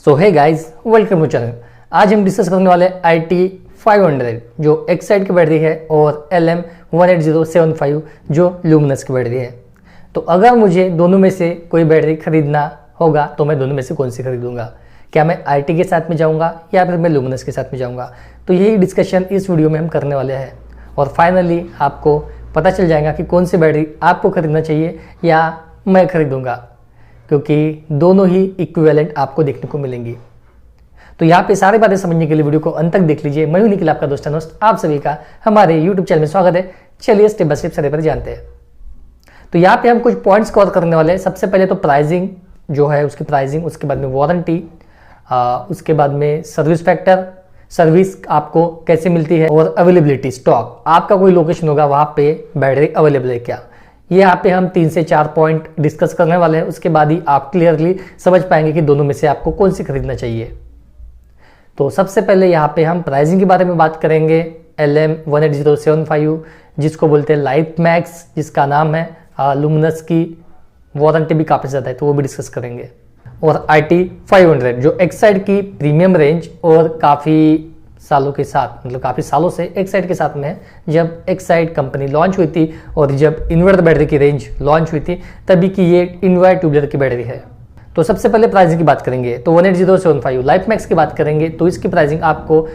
So hey guys, welcome to channel. आज हम discuss करने वाले IT500 जो एक्साइड की बैटरी है और LM18075 जो लुमिनस की बैटरी है। तो अगर मुझे दोनों में से कोई बैटरी खरीदना होगा तो मैं दोनों में से कौन सी खरीदूंगा? क्या मैं IT के साथ में जाऊंगा या फिर मैं लुमिनस के साथ में जाऊंगा? तो यही डिस्कशन इस वीडियो में हम करने वाले हैं और फाइनली आपको पता चल जाएगा कि कौन सी बैटरी आपको खरीदना चाहिए या मैं खरीदूंगा, क्योंकि दोनों ही इक्विवेलेंट आपको देखने को मिलेंगी। तो यहाँ पे सारी बातें समझने के लिए वीडियो को अंत तक देख लीजिए। मैं हूं निखिल, आपका दोस्त आप सभी का हमारे YouTube चैनल में स्वागत है। चलिए स्टेप बाय स्टेप सारे पर जानते हैं। तो यहाँ पे हम कुछ पॉइंट्स कवर करने वाले हैं। सबसे पहले तो प्राइसिंग जो है उसकी प्राइसिंग, उसके बाद में वारंटी, उसके बाद में सर्विस फैक्टर, सर्विस आपको कैसे मिलती है, और अवेलेबिलिटी, स्टॉक, आपका कोई लोकेशन होगा वहाँ पे बैटरी अवेलेबल है क्या। ये यहाँ पे हम 3 से 4 पॉइंट डिस्कस करने वाले हैं। उसके बाद ही आप क्लियरली समझ पाएंगे कि दोनों में से आपको कौन सी खरीदना चाहिए। तो सबसे पहले यहाँ पे हम प्राइसिंग के बारे में बात करेंगे। LM18075 जिसको बोलते हैं लाइफ मैक्स, जिसका नाम है, लुमिनस की वारंटी भी काफ़ी ज़्यादा है तो वो भी डिस्कस करेंगे। और IT500 जो एक्साइड की प्रीमियम रेंज और काफ़ी सालों के साथ, मतलब काफ़ी सालों से एक्साइड के साथ में है। जब एक्साइड कंपनी लॉन्च हुई थी और जब इन्वर्टर बैटरी की रेंज लॉन्च हुई थी तभी की ये इन्वर्टर ट्यूबलर की बैटरी है। तो सबसे पहले प्राइसिंग की बात करेंगे तो 18075 लाइफ मैक्स की बात करेंगे तो इसकी प्राइसिंग आपको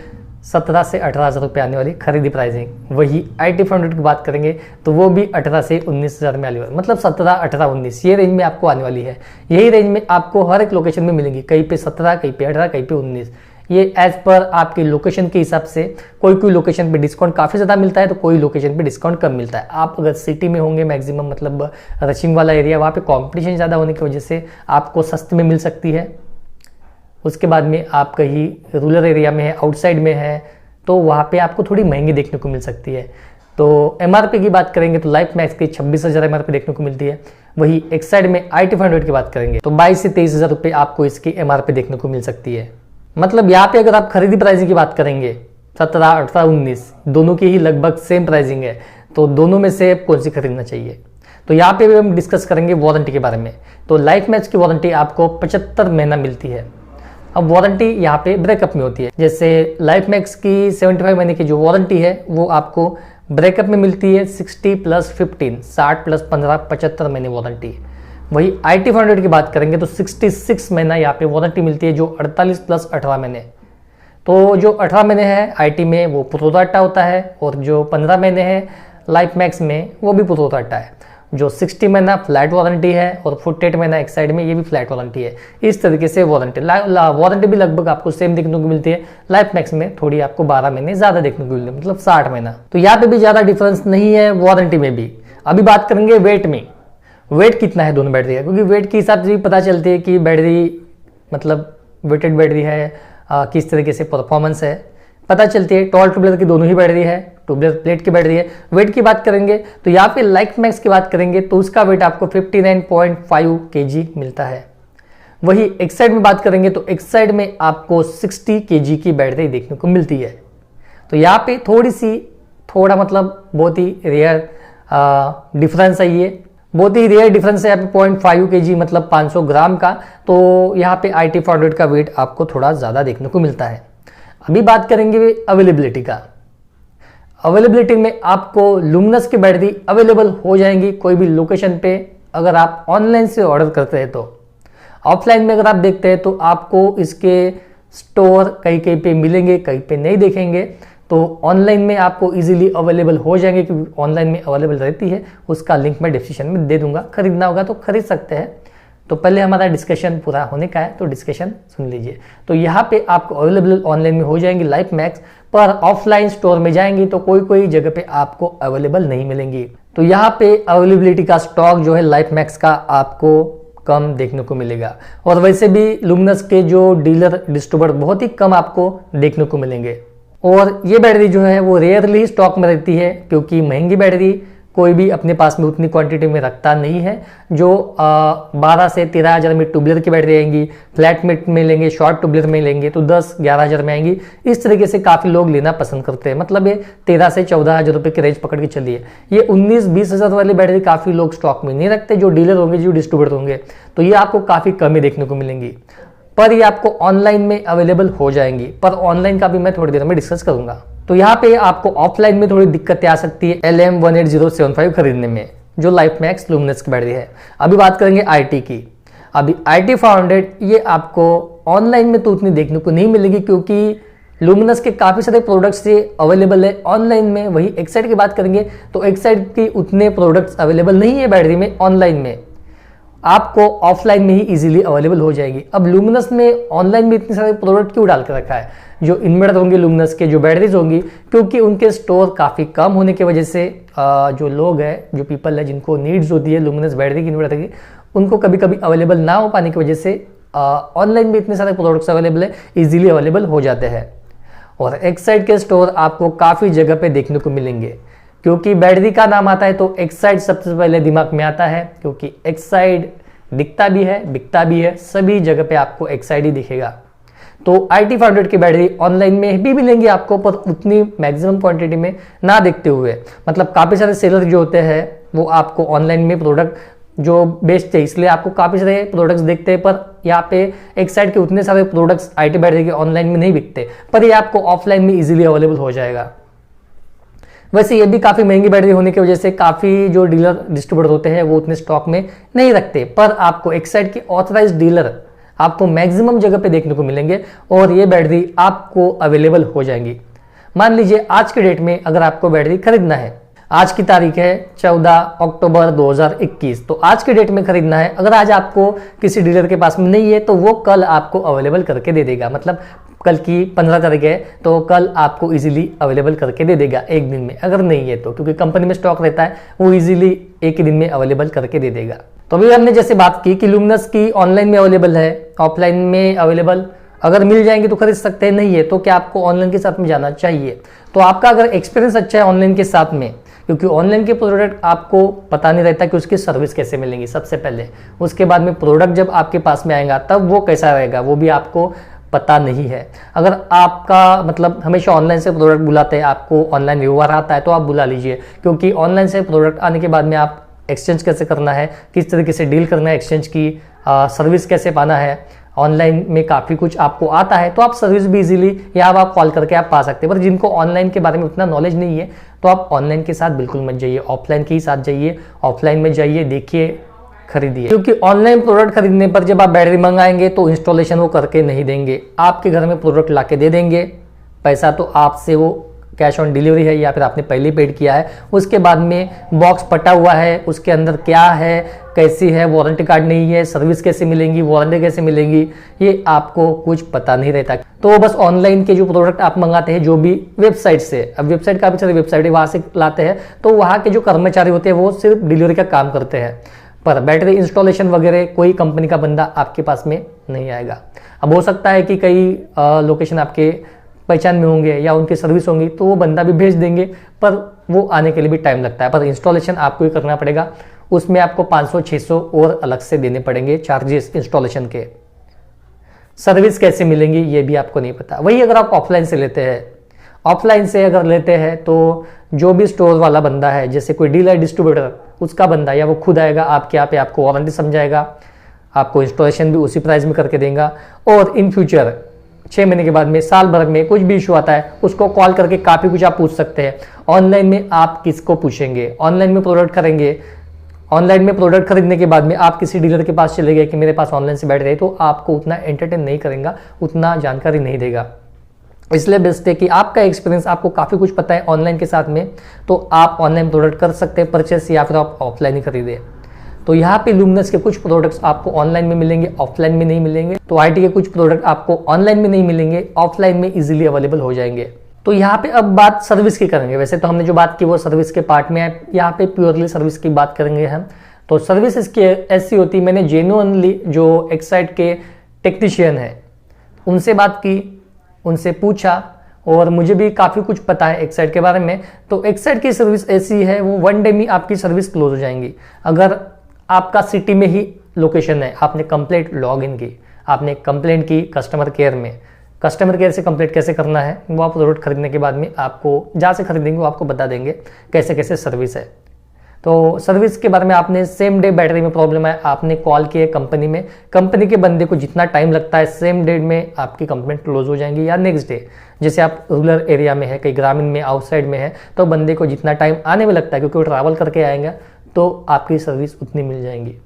17 से 18,000 रुपये आने वाली खरीदी प्राइसिंग। वही IT500 की बात करेंगे तो वो भी 18 से 19,000 में आने वाली, मतलब 17, 18, 19 ये रेंज में आपको आने वाली है। यही रेंज में आपको हर एक लोकेशन में मिलेंगी, कहीं पे 17, कहीं पे 18, कहीं पे 19। ये एज पर आपके लोकेशन के हिसाब से, कोई लोकेशन पे डिस्काउंट काफ़ी ज़्यादा मिलता है तो कोई लोकेशन पे डिस्काउंट कम मिलता है। आप अगर सिटी में होंगे मैक्सिमम, मतलब रशिंग वाला एरिया, वहाँ पे कंपटीशन ज़्यादा होने की वजह से आपको सस्ते में मिल सकती है। उसके बाद में आप कहीं रूरल एरिया में है, आउटसाइड में है, तो वहाँ पे आपको थोड़ी महंगी देखने को मिल सकती है। तो MRP की बात करेंगे तो लाइफ मैक्स की 26,000 MRP देखने को मिलती है। वही एक्साइड में IT500 की बात करेंगे तो 22 से 23,000 रुपये आपको इसकी MRP देखने को मिल सकती है। मतलब यहाँ पे अगर आप खरीदी प्राइसिंग की बात करेंगे 17, 18, 19 दोनों की ही लगभग सेम प्राइसिंग है, तो दोनों में से कौन सी खरीदना चाहिए। तो यहाँ पे भी हम डिस्कस करेंगे वारंटी के बारे में। तो लाइफ मैक्स की वारंटी आपको 75 महीना मिलती है। अब वारंटी यहाँ पे ब्रेकअप में होती है। जैसे लाइफ मैक्स की 75 महीने की जो वारंटी है वो आपको ब्रेकअप में मिलती है 60 + 15, 60 + 15, 75 महीने वारंटी। वही IT500 की बात करेंगे तो 66 महीना यहाँ पे वारंटी मिलती है, जो 48 + 18 महीने। तो जो 18 महीने है IT में वो प्रोराटा होता है, और जो 15 महीने है लाइफ मैक्स में वो भी प्रोराटा है। जो 60 महीना फ्लैट वारंटी है और 48 महीना एक्साइड में ये भी फ्लैट वारंटी है। इस तरीके से वारंटी भी लगभग आपको सेम देखने को मिलती है। लाइफ मैक्स में थोड़ी आपको 12 महीने ज़्यादा देखने को मिलती है, मतलब 60 महीना। तो यहाँ पे भी ज़्यादा डिफरेंस नहीं है वारंटी में भी। अभी बात करेंगे वेट में, वेट कितना है दोनों बैटरी का, क्योंकि वेट के हिसाब से भी पता चलती है कि बैटरी मतलब वेटेड बैटरी है, किस तरीके से परफॉर्मेंस है पता चलती है। टॉल ट्यूबलर की दोनों ही बैटरी है, ट्यूबलर प्लेट की बैटरी है। वेट की बात करेंगे तो यहाँ पे लाइफ मैक्स की बात करेंगे तो उसका वेट आपको 59.5 kg मिलता है। वही एक्साइड में बात करेंगे तो एक्साइड में आपको 60 kg की बैटरी देखने को मिलती है। तो यहाँ पे थोड़ा मतलब बहुत ही रेयर डिफरेंस है, ये बहुत ही रेयर डिफरेंस है यहाँ पे 0.5 kg, मतलब 500 ग्राम का। तो यहाँ पे IT500 का वेट आपको थोड़ा ज़्यादा देखने को मिलता है। अभी बात करेंगे अवेलेबिलिटी का। अवेलेबिलिटी में आपको लुमिनस की बैटरी अवेलेबल हो जाएंगी कोई भी लोकेशन पे अगर आप ऑनलाइन से ऑर्डर करते हैं। तो ऑफलाइन में अगर आप देखते हैं तो आपको इसके स्टोर कहीं कहीं पे मिलेंगे, कहीं पे नहीं देखेंगे। तो ऑनलाइन में आपको इजीली अवेलेबल हो जाएंगे, क्योंकि ऑनलाइन में अवेलेबल रहती है। उसका लिंक मैं डिस्क्रिप्शन में दे दूंगा, खरीदना होगा तो खरीद सकते हैं। तो पहले हमारा डिस्कशन पूरा होने का है तो डिस्कशन सुन लीजिए। तो यहाँ पे आपको अवेलेबल ऑनलाइन में हो जाएंगी लाइफ मैक्स, पर ऑफलाइन स्टोर में जाएंगी तो कोई जगह पे आपको अवेलेबल नहीं मिलेंगी। तो यहाँ पे अवेलेबिलिटी का स्टॉक जो है लाइफ मैक्स का आपको कम देखने को मिलेगा, और वैसे भी लुमिनस के जो डीलर डिस्ट्रीब्यूटर बहुत ही कम आपको देखने को मिलेंगे। और ये बैटरी जो है वो रेयरली स्टॉक में रहती है, क्योंकि महंगी बैटरी कोई भी अपने पास में उतनी क्वांटिटी में रखता नहीं है। जो 12 से 13,000 में ट्यूबलर की बैटरी आएंगी, फ्लैट में लेंगे, शॉर्ट ट्यूबलर में लेंगे तो 10-11,000 में आएंगी। इस तरीके से काफ़ी लोग लेना पसंद करते हैं, मतलब ये 13 से 14,000 रुपये की रेंज पकड़ के चलिए। ये 19-20,000 वाली बैटरी काफ़ी लोग स्टॉक में नहीं रखते, जो डीलर होंगे, जो डिस्ट्रीब्यूटर होंगे, तो ये आपको काफ़ी कम ही देखने को मिलेंगी। पर ये आपको ऑनलाइन में अवेलेबल हो जाएंगी, पर ऑनलाइन का भी मैं थोड़ी देर में डिस्कस करूंगा। तो यहाँ पे आपको ऑफलाइन में थोड़ी दिक्कतें आ सकती है LM18075 खरीदने में, जो लाइफ मैक्स लुमिनस की बैटरी है। अभी बात करेंगे IT की। अभी IT500 ये आपको ऑनलाइन में तो उतनी देखने को नहीं मिलेगी, क्योंकि लुमिनस के काफ़ी सारे प्रोडक्ट्स ये अवेलेबल है ऑनलाइन में। वही एक्साइड की बात करेंगे तो एक्साइड की उतने प्रोडक्ट्स अवेलेबल नहीं है बैटरी में ऑनलाइन में, आपको ऑफलाइन में ही इजीली अवेलेबल हो जाएगी। अब लुमिनस ने ऑनलाइन में इतने सारे प्रोडक्ट क्यों डाल के रखा है? जो इन्वर्टर होंगे लुमिनस के, जो बैटरीज होंगी, क्योंकि उनके स्टोर काफ़ी कम होने की वजह से जो लोग हैं, जो पीपल है जिनको नीड्स होती है लुमिनस बैटरी की, इन्वर्टर की, उनको कभी कभी अवेलेबल ना हो पाने की वजह से ऑनलाइन में इतने सारे प्रोडक्ट्स अवेलेबल है, ईजिली अवेलेबल हो जाते हैं। और एक्साइड के स्टोर आपको काफ़ी जगह पे देखने को मिलेंगे, क्योंकि बैटरी का नाम आता है तो एक्साइड सबसे पहले दिमाग में आता है, क्योंकि एक्साइड दिखता भी है, बिकता भी है, सभी जगह पे आपको एक्साइड ही दिखेगा। तो IT500 की बैटरी ऑनलाइन में भी मिलेंगी आपको, पर उतनी मैक्सिमम क्वांटिटी में ना देखते हुए। मतलब काफ़ी सारे सेलर जो होते हैं वो आपको ऑनलाइन में प्रोडक्ट जो बेचते हैं, इसलिए आपको काफ़ी सारे प्रोडक्ट्स देखते हैं, पर यहाँ पे एक्साइड के उतने सारे प्रोडक्ट्स IT बैटरी के ऑनलाइन में नहीं बिकते, पर ये आपको ऑफलाइन में इजीली अवेलेबल हो जाएगा। वैसे ये भी काफ़ी महंगी बैटरी होने की वजह से काफ़ी जो डीलर डिस्ट्रीब्यूटर होते हैं वो उतने स्टॉक में नहीं रखते, पर आपको एक्साइड के ऑथराइज्ड डीलर आपको मैक्सिमम जगह पे देखने को मिलेंगे और ये बैटरी आपको अवेलेबल हो जाएंगी। मान लीजिए आज के डेट में अगर आपको बैटरी खरीदना है, आज की तारीख है 14 अक्टूबर 2021, तो आज के डेट में खरीदना है, अगर आज आपको किसी डीलर के पास में नहीं है तो वो कल आपको अवेलेबल करके दे देगा। मतलब कल की 15 तारीख है तो कल आपको इजीली अवेलेबल करके दे देगा एक दिन में, अगर नहीं है तो, क्योंकि कंपनी में स्टॉक रहता है, वो इजीली एक ही दिन में अवेलेबल करके दे देगा। तो अभी हमने जैसे बात की कि लुमिनस की ऑनलाइन में अवेलेबल है, ऑफलाइन में अवेलेबल, अगर मिल जाएंगे तो खरीद सकते हैं, नहीं है तो क्या आपको ऑनलाइन के साथ में जाना चाहिए। तो आपका अगर एक्सपीरियंस अच्छा है ऑनलाइन के साथ में, क्योंकि ऑनलाइन के प्रोडक्ट आपको पता नहीं रहता कि उसकी सर्विस कैसे मिलेंगी सबसे पहले, उसके बाद में प्रोडक्ट जब आपके पास में आएगा तब वो कैसा रहेगा वो भी आपको पता नहीं है। अगर आपका मतलब हमेशा ऑनलाइन से प्रोडक्ट बुलाते हैं, आपको ऑनलाइन व्यवहार आता है तो आप बुला लीजिए, क्योंकि ऑनलाइन से प्रोडक्ट आने के बाद में आप एक्सचेंज कैसे करना है, किस तरीके से डील करना है, एक्सचेंज की सर्विस कैसे पाना है, ऑनलाइन में काफ़ी कुछ आपको आता है, तो आप सर्विस भी इजीली या आप कॉल करके आप पा सकते हैं। पर जिनको ऑनलाइन के बारे में उतना नॉलेज नहीं है तो आप ऑनलाइन के साथ बिल्कुल मत जाइए, ऑफलाइन के ही साथ जाइए, ऑफलाइन में जाइए, देखिए, खरीदिए। क्योंकि ऑनलाइन प्रोडक्ट खरीदने पर जब आप बैटरी मंगाएंगे तो इंस्टॉलेशन वो करके नहीं देंगे, आपके घर में प्रोडक्ट ला के दे देंगे, पैसा तो आपसे वो कैश ऑन डिलीवरी है या फिर आपने पहले ही पेड किया है, उसके बाद में बॉक्स फटा हुआ है, उसके अंदर क्या है, कैसी है, वारंटी कार्ड नहीं है, सर्विस कैसे मिलेंगी, वारंटी कैसे मिलेंगी, ये आपको कुछ पता नहीं रहता। तो बस ऑनलाइन के जो प्रोडक्ट आप मंगाते हैं जो भी वेबसाइट से, अब वेबसाइट काफ़ी सारी वेबसाइट है, वहाँ से लाते हैं, तो वहाँ के जो कर्मचारी होते हैं वो सिर्फ डिलीवरी का काम करते हैं, पर बैटरी इंस्टॉलेशन वगैरह कोई कंपनी का बंदा आपके पास में नहीं आएगा। अब हो सकता है कि कई लोकेशन आपके पहचान में होंगे या उनकी सर्विस होंगी तो वो बंदा भी भेज देंगे, पर वो आने के लिए भी टाइम लगता है, पर इंस्टॉलेशन आपको ही करना पड़ेगा, उसमें आपको 500-600 और अलग से देने पड़ेंगे चार्जेस इंस्टॉलेशन के। सर्विस कैसे मिलेंगी ये भी आपको नहीं पता। वही अगर आप ऑफलाइन से लेते हैं, ऑफलाइन से अगर लेते हैं तो जो भी स्टोर वाला बंदा है, जैसे कोई डीलर डिस्ट्रीब्यूटर, उसका बंदा या वो खुद आएगा आपके यहाँ पे, आपको वारंटी समझाएगा, आपको इंस्टॉलेशन भी उसी प्राइस में करके देगा, और इन फ्यूचर 6 महीने के बाद में, साल भर में कुछ भी इशू आता है उसको कॉल करके काफ़ी कुछ आप पूछ सकते हैं। ऑनलाइन में आप किसको पूछेंगे? ऑनलाइन में प्रोडक्ट खरीदेंगे, ऑनलाइन में प्रोडक्ट खरीदने के बाद में आप किसी डीलर के पास चले गए कि मेरे पास ऑनलाइन से बैठ रहे, तो आपको उतना एंटरटेन नहीं करेगा, उतना जानकारी नहीं देगा। इसलिए बेस्ट है कि आपका एक्सपीरियंस, आपको काफ़ी कुछ पता है ऑनलाइन के साथ में, तो आप ऑनलाइन प्रोडक्ट कर सकते हैं परचेस, या फिर आप ऑफलाइन ही खरीदें। तो यहाँ पे लुमिनस के कुछ प्रोडक्ट्स आपको ऑनलाइन में मिलेंगे, ऑफलाइन में नहीं मिलेंगे। तो IT के कुछ प्रोडक्ट आपको ऑनलाइन में नहीं मिलेंगे, ऑफलाइन में इजीली अवेलेबल हो जाएंगे। तो यहाँ पे अब बात सर्विस की करेंगे। वैसे तो हमने जो बात की वो सर्विस के पार्ट में है, यहाँ पे प्योरली सर्विस की बात करेंगे हम। तो सर्विस इसकी ऐसी होती, मैंने जेन्युइनली जो एक्साइड के टेक्नीशियन है उनसे बात की, उनसे पूछा, और मुझे भी काफ़ी कुछ पता है एक्साइड के बारे में। तो एक्साइड की सर्विस ऐसी है, वो 1 डे में आपकी सर्विस क्लोज हो जाएंगी। अगर आपका सिटी में ही लोकेशन है, आपने कंप्लेंट लॉग इन की, आपने कंप्लेंट की कस्टमर केयर में, कस्टमर केयर से कंप्लेंट कैसे करना है वो आप प्रोडक्ट खरीदने के बाद में आपको, जहाँ से खरीदेंगे वो आपको बता देंगे कैसे कैसे सर्विस है। तो सर्विस के बारे में आपने सेम डे बैटरी में प्रॉब्लम है, आपने कॉल किए कंपनी में, कंपनी के बंदे को जितना टाइम लगता है सेम डे में आपकी कंप्लेंट क्लोज हो जाएंगी, या नेक्स्ट डे जैसे आप रूरल एरिया में है, कहीं ग्रामीण में, आउटसाइड में है, तो बंदे को जितना टाइम आने में लगता है क्योंकि वो ट्रैवल करके आएंगे, तो आपकी सर्विस उतनी मिल जाएंगी।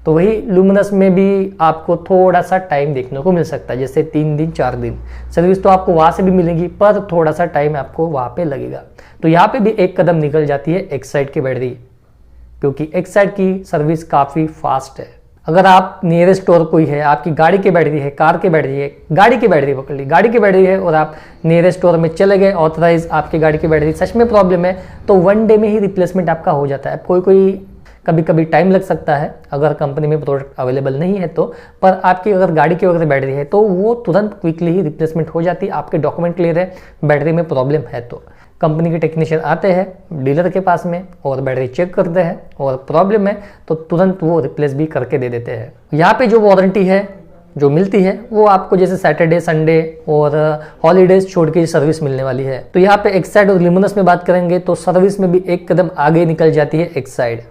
तो वही लुमिनस में भी आपको थोड़ा सा टाइम देखने को मिल सकता है, जैसे 3 दिन 4 दिन सर्विस तो आपको वहाँ से भी मिलेगी, पर थोड़ा सा टाइम आपको वहाँ पे लगेगा। तो यहाँ पे भी एक कदम निकल जाती है एक्साइड की बैटरी, क्योंकि एक्साइड की सर्विस काफ़ी फास्ट है। अगर आप नियरेस्ट स्टोर कोई है, आपकी गाड़ी की बैटरी है, कार की बैटरी है, गाड़ी की बैटरी पकड़ ली, गाड़ी की बैटरी है और आप नियरेस्ट स्टोर में चले गए, ऑथराइज आपकी गाड़ी की बैटरी सच में प्रॉब्लम है, तो 1 डे में ही रिप्लेसमेंट आपका हो जाता है। कोई कभी कभी टाइम लग सकता है अगर कंपनी में प्रोडक्ट अवेलेबल नहीं है तो, पर आपकी अगर गाड़ी की वगैरह बैटरी है तो वो तुरंत क्विकली ही रिप्लेसमेंट हो जाती है। आपके डॉक्यूमेंट क्लियर है, बैटरी में प्रॉब्लम है तो कंपनी के टेक्नीशियन आते हैं डीलर के पास में और बैटरी चेक करते हैं, और प्रॉब्लम है तो तुरंत वो रिप्लेस भी करके दे देते हैं। यहाँ पे जो वारंटी है जो मिलती है वो आपको जैसे सैटरडे, संडे और हॉलीडेज छोड़ के सर्विस मिलने वाली है। तो यहाँ पे एक्साइड और लुमिनस में बात करेंगे तो सर्विस में भी एक कदम आगे निकल जाती है एक्साइड,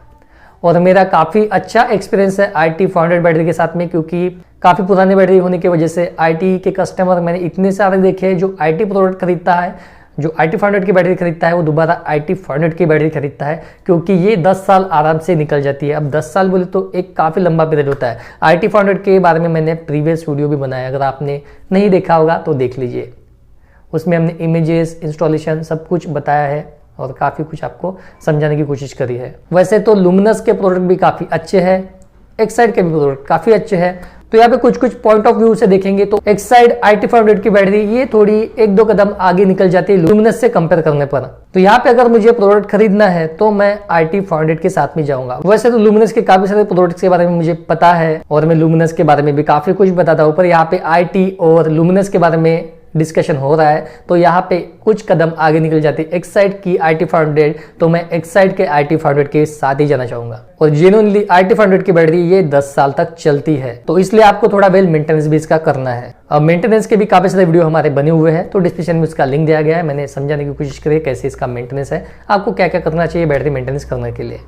और मेरा काफ़ी अच्छा एक्सपीरियंस है IT 500 बैटरी के साथ में, क्योंकि काफ़ी पुरानी बैटरी होने की वजह से IT के कस्टमर मैंने इतने सारे देखे हैं जो IT प्रोडक्ट खरीदता है, जो IT 500 की बैटरी खरीदता है वो दोबारा IT 500 की बैटरी खरीदता है, क्योंकि ये 10 साल आराम से निकल जाती है। अब 10 साल बोले तो एक काफ़ी लंबा पीरियड होता है। IT 500 के बारे में मैंने प्रीवियस वीडियो भी बनाया, अगर आपने नहीं देखा होगा तो देख लीजिए, उसमें हमने इमेजेस, इंस्टॉलेशन सब कुछ बताया है और काफ़ी कुछ आपको समझाने की कोशिश करी है। वैसे तो लुमिनस के प्रोडक्ट भी काफ़ी अच्छे हैं, एक्साइड के भी प्रोडक्ट काफ़ी अच्छे हैं। तो यहाँ पे कुछ कुछ पॉइंट ऑफ व्यू से देखेंगे तो एक्साइड IT 500 की बैटरी ये थोड़ी 1-2 कदम आगे निकल जाती है लुमिनस से कंपेयर करने पर। तो यहाँ पे अगर मुझे प्रोडक्ट खरीदना है तो मैं IT 500 के साथ में जाऊंगा। वैसे तो लुमिनस के काफी सारे प्रोडक्ट्स के बारे में मुझे पता है और मैं लुमिनस के बारे में भी काफी कुछ बताता हूँ, पर यहाँ पे IT और लुमिनस के बारे में डिस्कशन हो रहा है तो यहाँ पे कुछ कदम आगे निकल जाती है एक्साइड की IT 500, तो मैं एक्साइड के IT 500 के साथ ही जाना चाहूंगा। और जेन्युइनली IT 500 की बैटरी ये 10 साल तक चलती है, तो इसलिए आपको थोड़ा वेल मेंटेनेंस भी इसका करना है। अब मेंटेनेंस के भी काफी सारे वीडियो हमारे बने हुए हैं, तो डिस्क्रिप्शन में उसका लिंक दिया गया है। मैंने समझाने की कोशिश करी कैसे इसका मेंटेनेंस है, आपको क्या क्या करना चाहिए बैटरी मेंटेनेंस करने के लिए।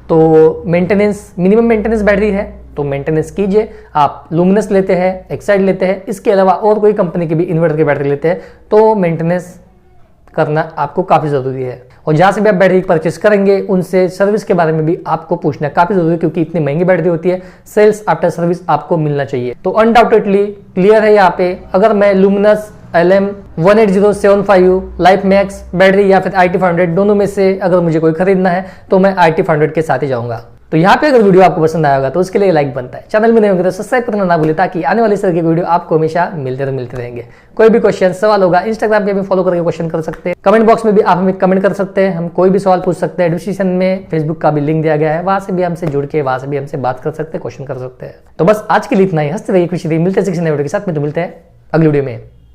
तो मेंटेनेंस, मिनिमम मेंटेनेंस बैटरी है तो मेंटेनेंस कीजिए। आप लुमिनस लेते हैं, एक्साइड लेते हैं, इसके अलावा और कोई कंपनी की भी इन्वर्टर की बैटरी लेते हैं तो मेंटेनेंस करना आपको काफ़ी ज़रूरी है। और जहाँ से भी आप बैटरी परचेस करेंगे उनसे सर्विस के बारे में भी आपको पूछना काफ़ी ज़रूरी है, क्योंकि इतनी महंगी बैटरी होती है, सेल्स आफ्टर सर्विस आपको मिलना चाहिए। तो अनडाउटेडली क्लियर है यहाँ पे, अगर मैं luminous LM 18075 life max battery या फिर IT 500 दोनों में से अगर मुझे कोई खरीदना है तो मैं IT 500 के साथ ही जाऊंगा। तो यहाँ पे अगर वीडियो आपको पसंद आया होगा तो उसके लिए लाइक बनता है, चैनल में नहीं होगा तो सब्सक्राइब करना ना भूलें, ताकि आने वाले इस तरह के वीडियो आपको हमेशा मिलते रहेंगे। कोई भी क्वेश्चन सवाल होगा इंस्टाग्राम पे भी फॉलो करके क्वेश्चन कर सकते हैं, कमेंट बॉक्स में भी आप हमें कमेंट कर सकते हैं, हम कोई भी सवाल पूछ सकते हैं। डिस्क्रिप्शन में फेसबुक का भी लिंक दिया गया है, वहां से भी हमसे जुड़ के वहां से भी हमसे बात कर सकते हैं, क्वेश्चन कर सकते हैं। तो बस आज के लिए इतना ही, हंसते रहिए, खुशी रहिए, मिलते हैं सेक्शन वीडियो के साथ में, तो मिलते हैं अगली वीडियो में।